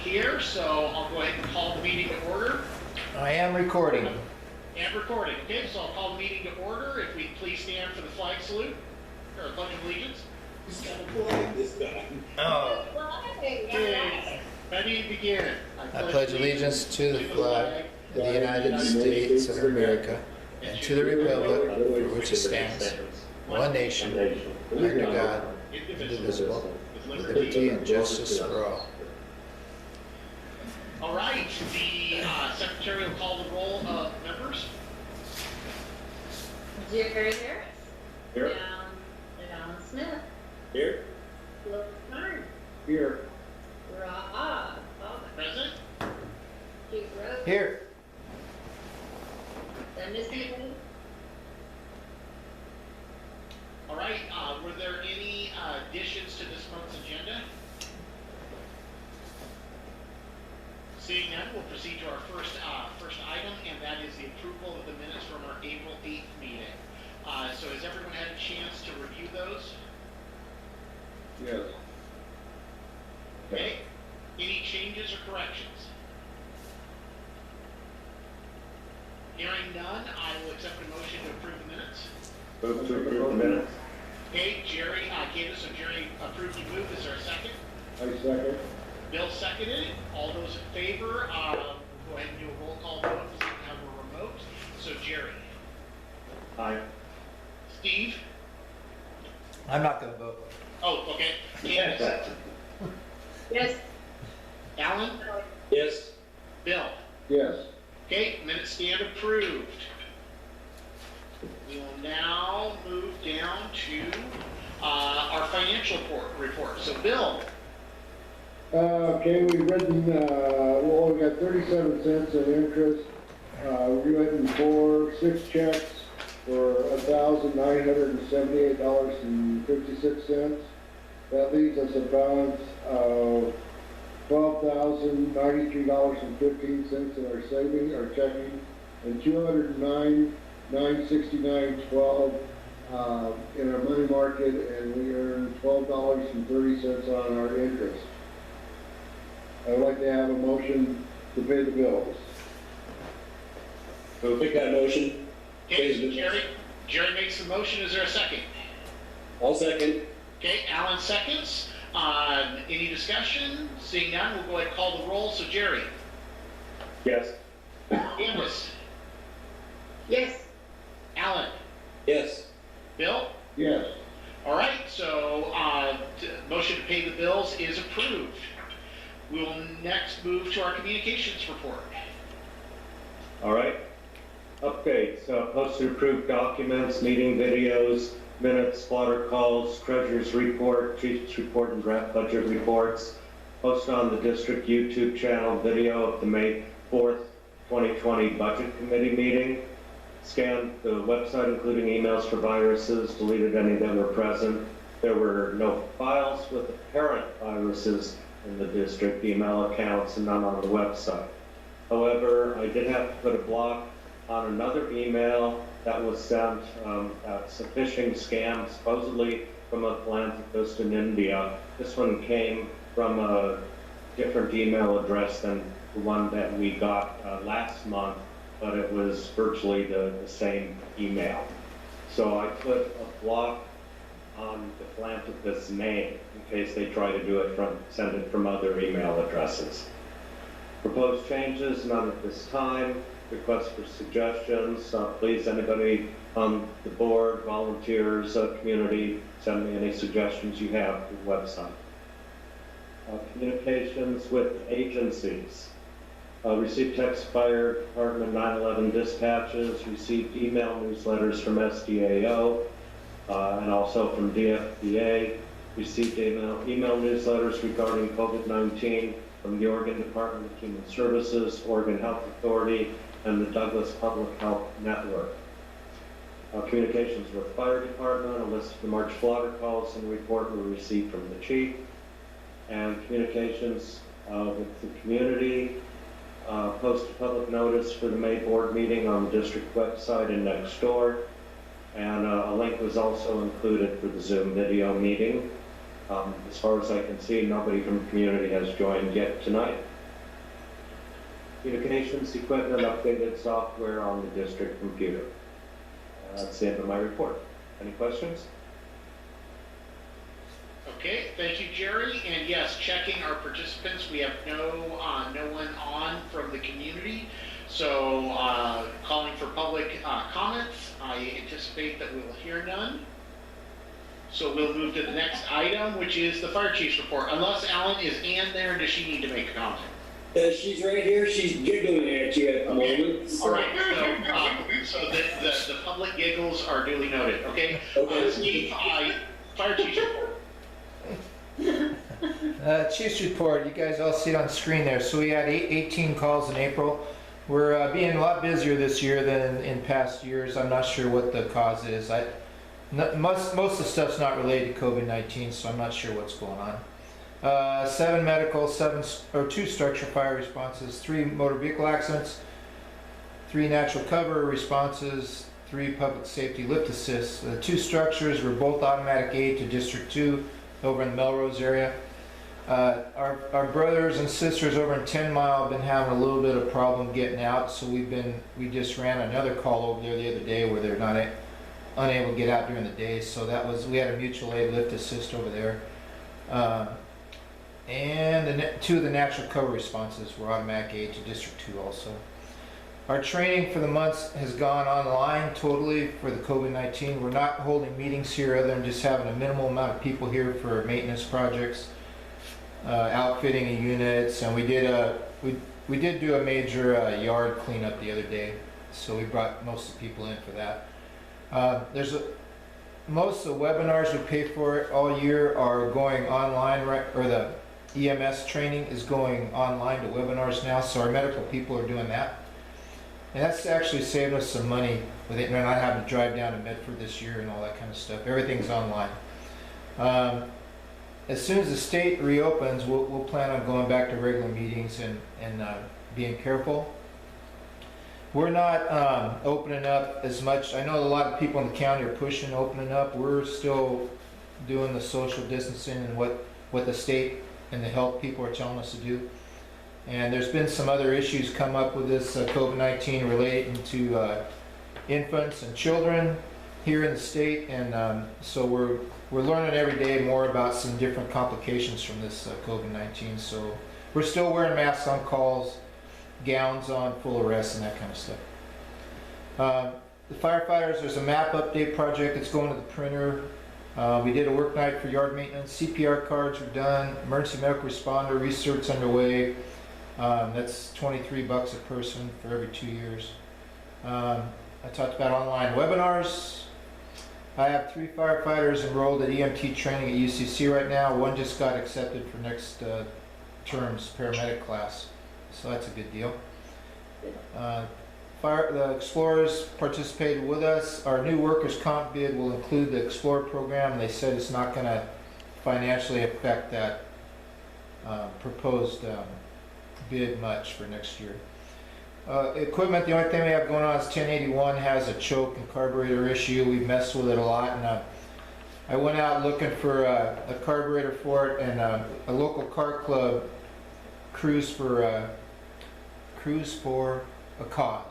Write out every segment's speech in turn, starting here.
here, so I'll go ahead and call the meeting to order. I am recording. And recording. Okay, so I'll call the meeting to order. If we please stand for the flag salute, or Pledge of Allegiance. He's got a flag this time. Oh, Okay, ready to begin. I pledge allegiance to the flag of the United States of America and to the republic for which it stands, one nation, under God, indivisible, with liberty and justice for all. All right, the secretary will call the roll of members. Jerry Harris. Here. Alan Smith. Here. Look Martin. Here. Rob. Present. Hugh Rose. Here. Did I miss anybody? All right, were there any additions to this month's agenda? Seeing none, we'll proceed to our first item, and that is the approval of the minutes from our April 8th meeting. So has everyone had a chance to review those? Yes. Okay. Any changes or corrections? Hearing none, I will accept a motion to approve the minutes. Move to approve the minutes. Okay, Jerry gave us, so Jerry approved the move. Is there a second? I second. Bill seconded it. All those in favor, go ahead and do a roll call vote because we have a remote. So Jerry. Aye. Steve? I'm not going to vote. Oh, okay. Candace? Yes. Alan? Yes. Bill? Yes. Okay, minutes stand approved. We will now move down to our financial report. So Bill? Okay, we've written, well, we got 37 cents in interest. We've written 6 checks for $1,978.56. That leaves us a balance of $12,093.15 in our savings, our checking, and $209,969.12 in our money market, and we earn $12.30 on our interest. I'd like to have a motion to pay the bills. We'll make that motion. Okay, so Jerry makes the motion. Is there a second? I'll second. Okay, Alan seconds. Any discussion? Seeing none, we'll go ahead and call the roll. So Jerry? Yes. Candace? Yes. Alan? Yes. Bill? Yes. All right, so motion to pay the bills is approved. We will next move to our communications report. All right. Updates, posted approved documents, meeting videos, minutes, slaughter calls, treasurer's report, chief's report, and draft budget reports. Posted on the district YouTube channel video of the May 4th, 2020 budget committee meeting. Scanned the website, including emails for viruses, deleted any that were present. There were no files with apparent viruses in the district email accounts and none on the website. However, I did have to put a block on another email that was sent. It's a phishing scam, supposedly from a philanthropist in India. This one came from a different email address than the one that we got last month, but it was virtually the same email. So I put a block on the philanthropist's name in case they try to do it send it from other email addresses. Proposed changes, none at this time. Requests for suggestions, please, anybody on the board, volunteers, community, send me any suggestions you have to the website. Communications with agencies. Received text fire department 911 dispatches, received email newsletters from SDAO, and also from DFBA, received email newsletters regarding COVID-19 from the Oregon Department of Human Services, Oregon Health Authority, and the Douglas Public Health Network. Communications with fire department, a list of the March slaughter calls and report were received from the chief, and communications with the community, posted public notice for the May board meeting on the district website and next door. And a link was also included for the Zoom video meeting. As far as I can see, nobody from the community has joined yet tonight. communications equipment, updated software on the district computer. That's the end of my report. Any questions? Okay, thank you, Jerry. And yes, checking our participants, we have no one on from the community. So calling for public comments. I anticipate that we will hear none. So we'll move to the next item, which is the fire chief's report. Unless Alan, is Ann there, and does she need to make a comment? She's right here. She's giggling at you at the moment. All right, so the public giggles are duly noted, okay? Okay. Steve, fire chief's report. Chief's report, you guys all see it on the screen there. So we had 18 calls in April. We're being a lot busier this year than in past years. I'm not sure what the cause is. Most of the stuff's not related to COVID-19, so I'm not sure what's going on. 7 medical, 2 structure fire responses, 3 motor vehicle accidents, 3 natural cover responses, 3 public safety lift assists. The 2 structures were both automatic aid to District 2 over in the Melrose area. Our brothers and sisters over in 10 Mile have been having a little bit of problem getting out, so we just ran another call over there the other day where they're not unable to get out during the day. So we had a mutual aid lift assist over there. And 2 of the natural cover responses were automatic aid to District 2 also. Our training for the months has gone online totally for the COVID-19. We're not holding meetings here other than just having a minimal amount of people here for maintenance projects, outfitting of units, and we did do a major yard cleanup the other day, so we brought most of the people in for that. Most of the webinars we pay for all year are going online, or the EMS training is going online to webinars now, so our medical people are doing that. And that's actually saved us some money with it, not having to drive down to Medford this year and all that kind of stuff. Everything's online. As soon as the state reopens, we'll plan on going back to regular meetings and being careful. We're not opening up as much. I know a lot of people in the county are pushing opening up. We're still doing the social distancing and what the state and the health people are telling us to do. And there's been some other issues come up with this COVID-19 relating to infants and children here in the state, and so we're learning every day more about some different complications from this COVID-19. So we're still wearing masks on calls, gowns on, full arrest, and that kind of stuff. The firefighters, there's a map update project that's going to the printer. We did a work night for yard maintenance. CPR cards are done. Emergency medical responder research underway. That's $23 a person for every 2 years. I talked about online webinars. I have 3 firefighters enrolled at EMT training at UCC right now. 1 just got accepted for next term's paramedic class, so that's a good deal. The Explorers participated with us. Our new workers' comp bid will include the Explorer program. They said it's not going to financially affect that proposed bid much for next year. Equipment, the only thing we have going on is 1081 has a choke and carburetor issue. We've messed with it a lot, and I went out looking for a carburetor for it, and a local car club, Cruise for a Cause.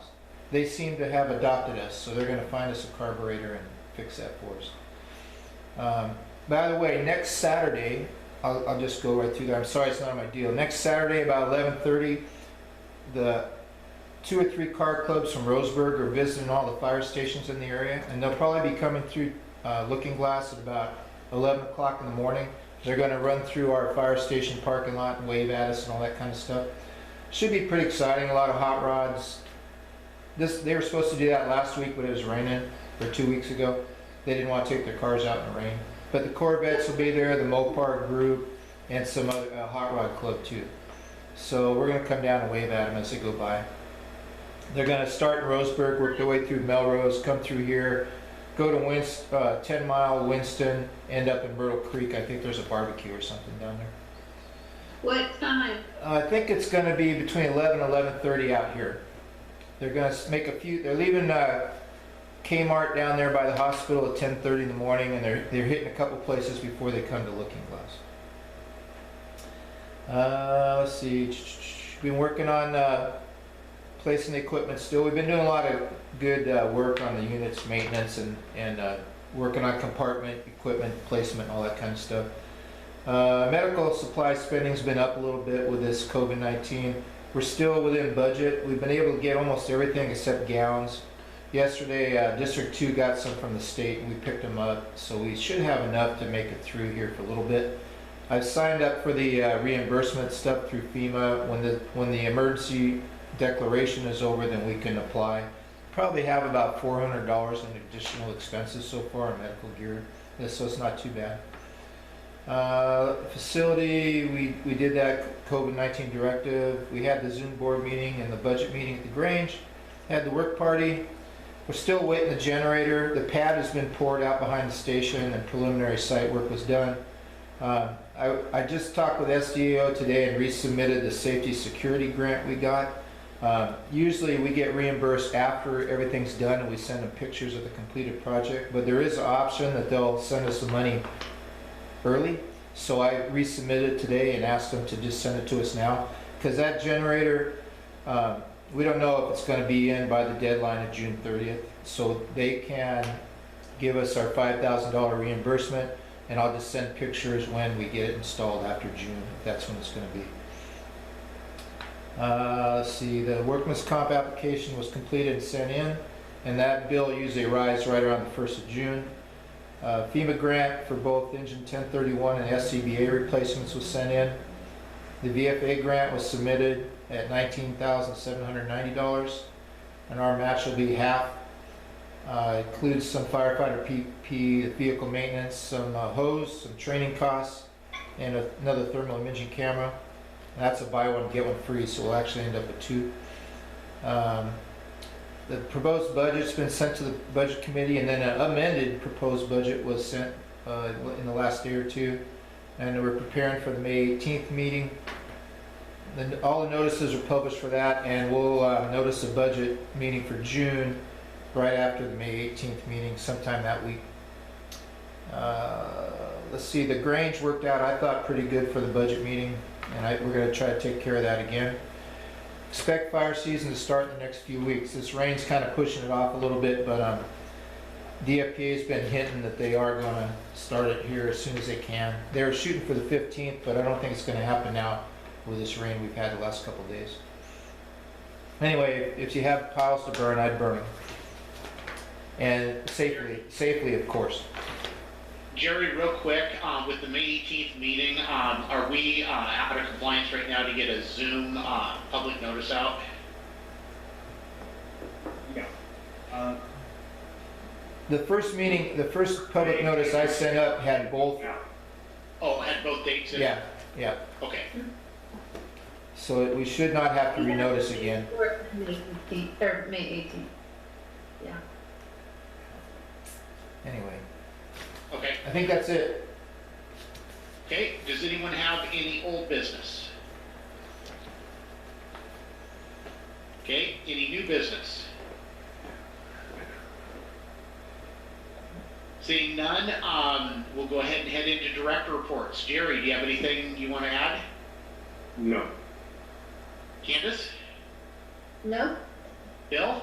They seem to have adopted us, so they're going to find us a carburetor and fix that for us. By the way, next Saturday, I'll just go right through that. I'm sorry, it's not my deal. Next Saturday, about 11:30, the 2 or 3 car clubs from Roseburg are visiting all the fire stations in the area, and they'll probably be coming through Lookingglass at about 11 o'clock in the morning. They're going to run through our fire station parking lot and wave at us and all that kind of stuff. Should be pretty exciting. A lot of hot rods. They were supposed to do that last week, but it was raining, or 2 weeks ago. They didn't want to take their cars out in the rain. But the Corvettes will be there, the Mopar group, and some other hot rod club too. So we're going to come down and wave at them as they go by. They're going to start in Roseburg, work their way through Melrose, come through here, go to 10 Mile, Winston, end up in Myrtle Creek. I think there's a barbecue or something down there. What time? I think it's going to be between 11 and 11:30 out here. They're going to make a few. They're leaving Kmart down there by the hospital at 10:30 in the morning, and they're hitting a couple places before they come to Lookingglass. Let's see. Been working on placing the equipment still. We've been doing a lot of good work on the units maintenance and working on compartment equipment placement, all that kind of stuff. Medical supply spending's been up a little bit with this COVID-19. We're still within budget. We've been able to get almost everything except gowns. Yesterday, District 2 got some from the state and we picked them up, so we should have enough to make it through here for a little bit. I've signed up for the reimbursement stuff through FEMA. When the emergency declaration is over, then we can apply. Probably have about $400 in additional expenses so far on medical gear, so it's not too bad. Facility, we did that COVID-19 directive. We had the Zoom board meeting and the budget meeting at the Grange. Had the work party. We're still waiting the generator. The pad has been poured out behind the station and preliminary site work was done. I just talked with SDAO today and resubmitted the safety security grant we got. Usually we get reimbursed after everything's done and we send them pictures of the completed project, but there is an option that they'll send us the money early. So I resubmitted today and asked them to just send it to us now, because that generator, we don't know if it's going to be in by the deadline of June 30th. So they can give us our $5,000 reimbursement, and I'll just send pictures when we get it installed after June, if that's when it's going to be. Let's see, the workman's comp application was completed and sent in, and that bill usually arrives right around the 1st of June. FEMA grant for both engine 1031 and SCBA replacements was sent in. The VFA grant was submitted at $19,790, and our match will be half. Includes some firefighter PP, vehicle maintenance, some hose, some training costs, and another thermal imaging camera. And that's a buy one get one free, so we'll actually end up with 2. The proposed budget's been sent to the budget committee, and then an amended proposed budget was sent in the last day or 2, and we're preparing for the May 18th meeting. Then all the notices are published for that, and we'll notice a budget meeting for June right after the May 18th meeting, sometime that week. Let's see, the Grange worked out, I thought, pretty good for the budget meeting, and we're going to try to take care of that again. Expect fire season to start in the next few weeks. This rain's kind of pushing it off a little bit, but DFPA's been hinting that they are going to start it here as soon as they can. They're shooting for the 15th, but I don't think it's going to happen now with this rain we've had the last couple of days. Anyway, if you have piles to burn, I'd burn them. And safely, of course. Jerry, real quick, with the May 18th meeting, are we out of compliance right now to get a Zoom public notice out? Yeah. The first public notice I sent up had both. Oh, had both dates in? Yeah, yeah. Okay. So we should not have to renotice again. May 15th, or May 18th. Yeah. Anyway, Okay. I think that's it. Okay, does anyone have any old business? Okay, any new business? Seeing none, we'll go ahead and head into director reports. Jerry, do you have anything you want to add? No. Candace? No? Bill?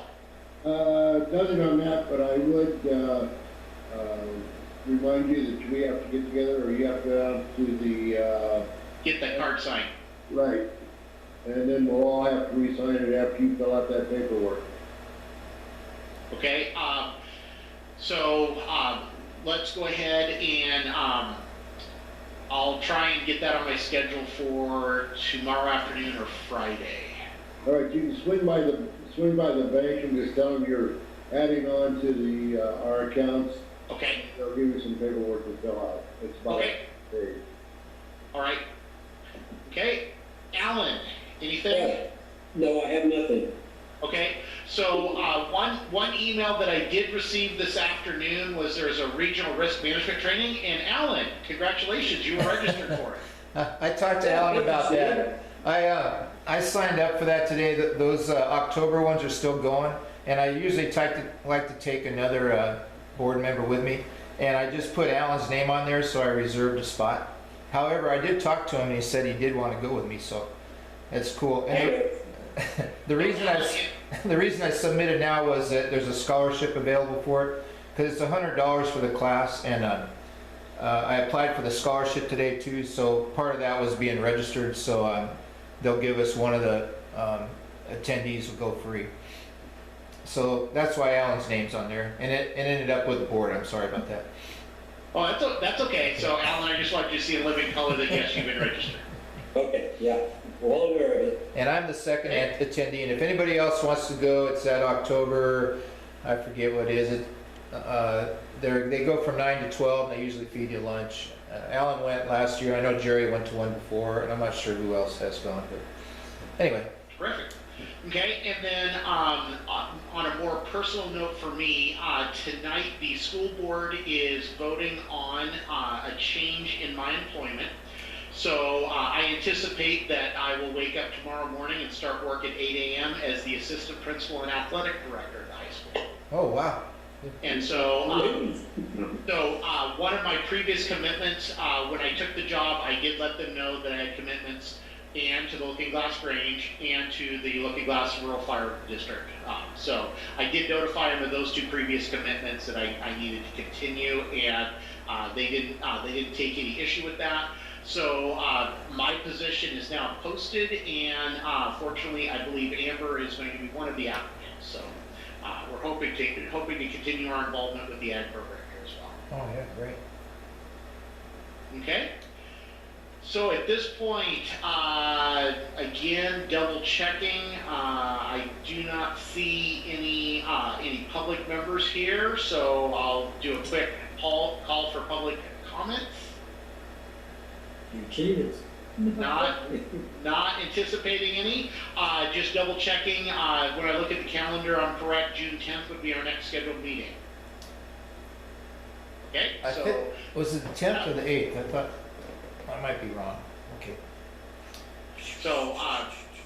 Nothing on that, but I would, remind you that we have to get together, or you have to go out to the, Get that card signed. right. And then we'll all have to re-sign it after you fill out that paperwork. Okay, so let's go ahead and I'll try and get that on my schedule for tomorrow afternoon or Friday. All right, you can swing by the bank and just tell them you're adding on to the, our accounts. Okay, They'll give you some paperwork to fill out. It's about Okay. a page. all right. Okay, Alan, anything? No, I have nothing. Okay, so one email that I did receive this afternoon was there's a regional risk management training, and Alan, congratulations, you were registered for it. I talked to Alan about that. I signed up for that today. Those October ones are still going, and I usually like to take another board member with me, and I just put Alan's name on there, so I reserved a spot. However, I did talk to him, and he said he did want to go with me, so that's cool. And the reason I submitted now was that there's a scholarship available for it, because it's $100 for the class, and I applied for the scholarship today too, so part of that was being registered, so they'll give us one of the attendees will go free. So that's why Alan's name's on there, and it ended up with the board. I'm sorry about that. Oh, that's okay. So Alan, I just wanted you to see in living color that yes, you've been registered. Okay, yeah, well aware of it. And I'm the second attendee, and if anybody else wants to go, it's that October, I forget what it is. They go from 9 to 12, and they usually feed you lunch. Alan went last year. I know Jerry went to one before, and I'm not sure who else has gone, but anyway. Perfect. Okay, and then on a more personal note for me, tonight the school board is voting on a change in my employment. So I anticipate that I will wake up tomorrow morning and start work at 8 a.m. as the assistant principal and athletic director at the high school. Oh, wow. And so, one of my previous commitments, when I took the job, I did let them know that I had commitments and to the Lookingglass Grange and to the Lookingglass Rural Fire District. So I did notify them of those two previous commitments that I needed to continue, and they didn't take any issue with that. So my position is now posted, and fortunately, I believe Amber is going to be one of the applicants. So we're hoping to continue our involvement with the ag program here as well. Oh, yeah, great. Okay. So at this point, again, double checking. I do not see any public members here, so I'll do a quick call for public comments. You cheated. Not anticipating any. Just double checking. When I look at the calendar, I'm correct. June 10th would be our next scheduled meeting. Okay. I So think, was it the 10th or the 8th? I thought, I might be wrong. Okay. So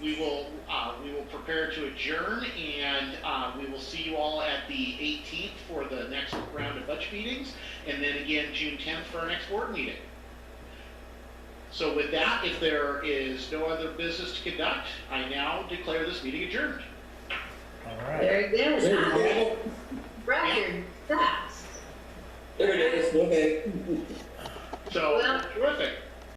we will prepare to adjourn, and we will see you all at the 18th for the next round of budget meetings, and then again June 10th for our next board meeting. So with that, if there is no other business to conduct, I now declare this meeting adjourned. All right. Very good. There you go. Record fast. There it is, okay. So Well- terrific.